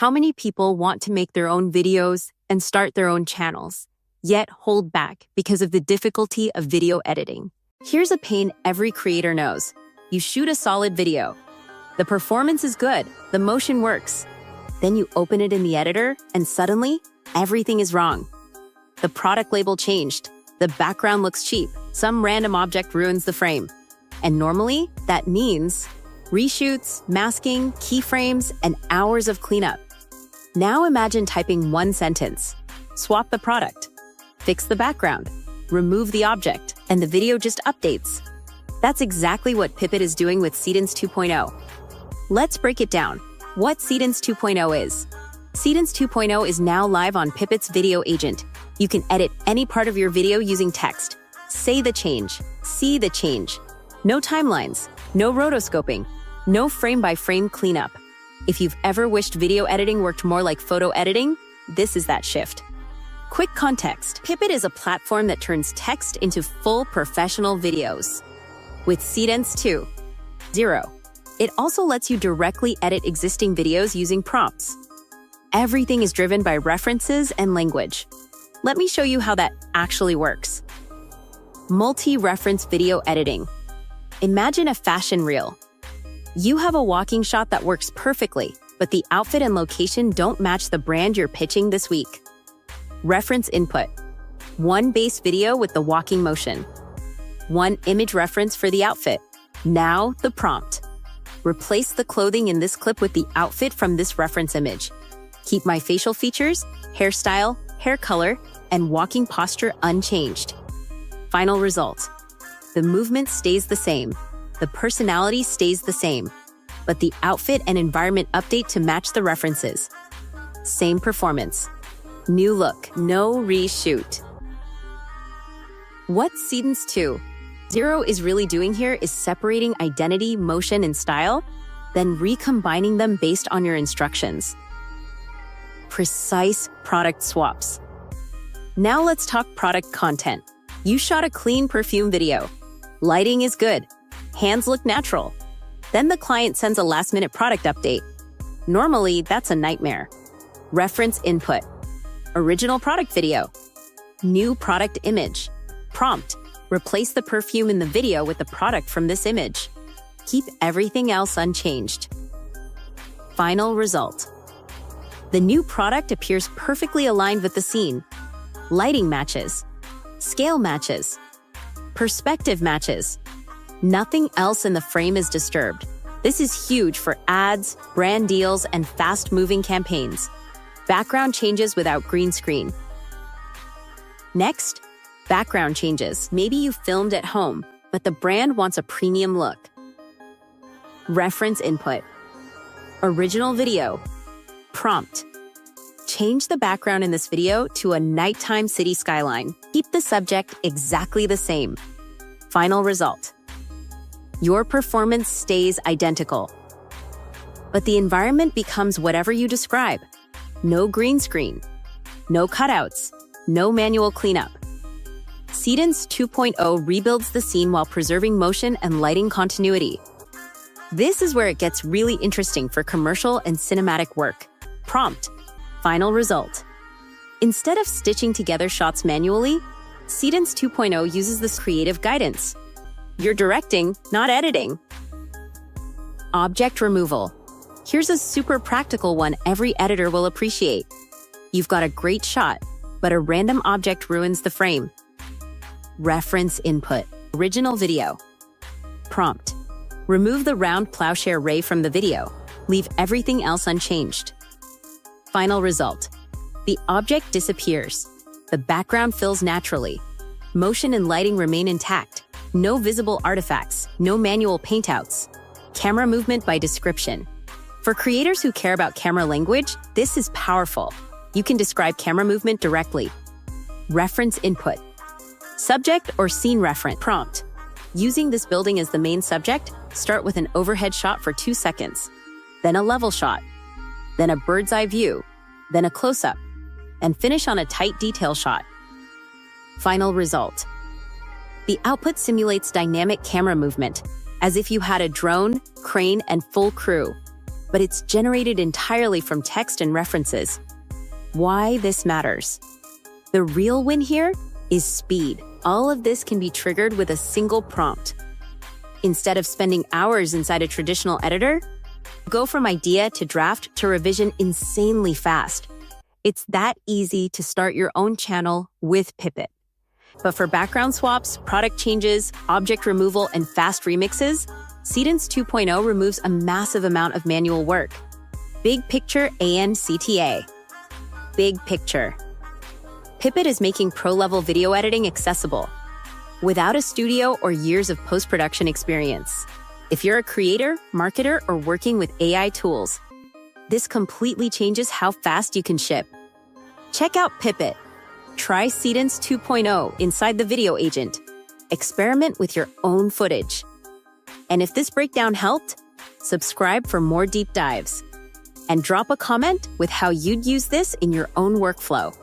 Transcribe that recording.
How many people want to make their own videos and start their own channels, yet hold back because of the difficulty of video editing? Here's a pain every creator knows. You shoot a solid video. The performance is good, the motion works. Then you open it in the editor and suddenly, everything is wrong. The product label changed. The background looks cheap. Some random object ruins the frame. And normally, that means reshoots, masking, keyframes, and hours of cleanup. Now imagine typing one sentence. Swap the product. Fix the background. Remove the object. And the video just updates. That's exactly what Pippit is doing with Seedance 2.0. Let's break it down. What Seedance 2.0 is. Seedance 2.0 is now live on Pippit's video agent. You can edit any part of your video using text. Say the change. See the change. No timelines. No rotoscoping. No frame-by-frame cleanup. If you've ever wished video editing worked more like photo editing, this is that shift. Quick context. Pippit is a platform that turns text into full professional videos. With Seedance 2.0, it also lets you directly edit existing videos using prompts. Everything is driven by references and language. Let me show you how that actually works. Multi-reference video editing. Imagine a fashion reel. You have a walking shot that works perfectly, but the outfit and location don't match the brand you're pitching this week. Reference input. One base video with the walking motion. One image reference for the outfit. Now the prompt. Replace the clothing in this clip with the outfit from this reference image. Keep my facial features, hairstyle, hair color, and walking posture unchanged. Final result. The movement stays the same. The personality stays the same. But the outfit and environment update to match the references. Same performance. New look, no reshoot. What Seedance 2.0 is really doing here is separating identity, motion, and style, then recombining them based on your instructions. Precise product swaps. Now let's talk product content. You shot a clean perfume video. Lighting is good. Hands look natural. Then the client sends a last-minute product update. Normally, that's a nightmare. Reference input. Original product video. New product image. Prompt. Replace the perfume in the video with the product from this image. Keep everything else unchanged. Final result. The new product appears perfectly aligned with the scene. Lighting matches. Scale matches. Perspective matches. Nothing else in the frame is disturbed. This is huge for ads, brand deals, and fast-moving campaigns. Background changes without green screen. Next, background changes. Maybe you filmed at home, but the brand wants a premium look. Reference input. Original video. Prompt. Change the background in this video to a nighttime city skyline. Keep the subject exactly the same. Final result. Your performance stays identical. But the environment becomes whatever you describe. No green screen. No cutouts. No manual cleanup. Seedance 2.0 rebuilds the scene while preserving motion and lighting continuity. This is where it gets really interesting for commercial and cinematic work. Prompt. Final result. Instead of stitching together shots manually, Seedance 2.0 uses this creative guidance. You're directing, not editing. Object removal. Here's a super practical one every editor will appreciate. You've got a great shot, but a random object ruins the frame. Reference input. Original video. Prompt. Remove the round plowshare ray from the video. Leave everything else unchanged. Final result. The object disappears. The background fills naturally. Motion and lighting remain intact. No visible artifacts. No manual paintouts. Camera movement by description. For creators who care about camera language, this is powerful. You can describe camera movement directly. Reference input. Subject or scene reference. Prompt. Using this building as the main subject, start with an overhead shot for 2 seconds, then a level shot, then a bird's eye view, then a close-up, and finish on a tight detail shot. Final result. The output simulates dynamic camera movement, as if you had a drone, crane, and full crew. but it's generated entirely from text and references. Why this matters? The real win here is speed. All of this can be triggered with a single prompt. Instead of spending hours inside a traditional editor, go from idea to draft to revision insanely fast. It's that easy to start your own channel with Pippit. But for background swaps, product changes, object removal, and fast remixes, Seedance 2.0 removes a massive amount of manual work. Big picture ANCTA. Big picture. Pippit is making pro-level video editing accessible, without a studio or years of post-production experience. If you're a creator, marketer, or working with AI tools, this completely changes how fast you can ship. Check out Pippit. Try Seedance 2.0 inside the video agent. Experiment with your own footage. And if this breakdown helped, subscribe for more deep dives. And drop a comment with how you'd use this in your own workflow.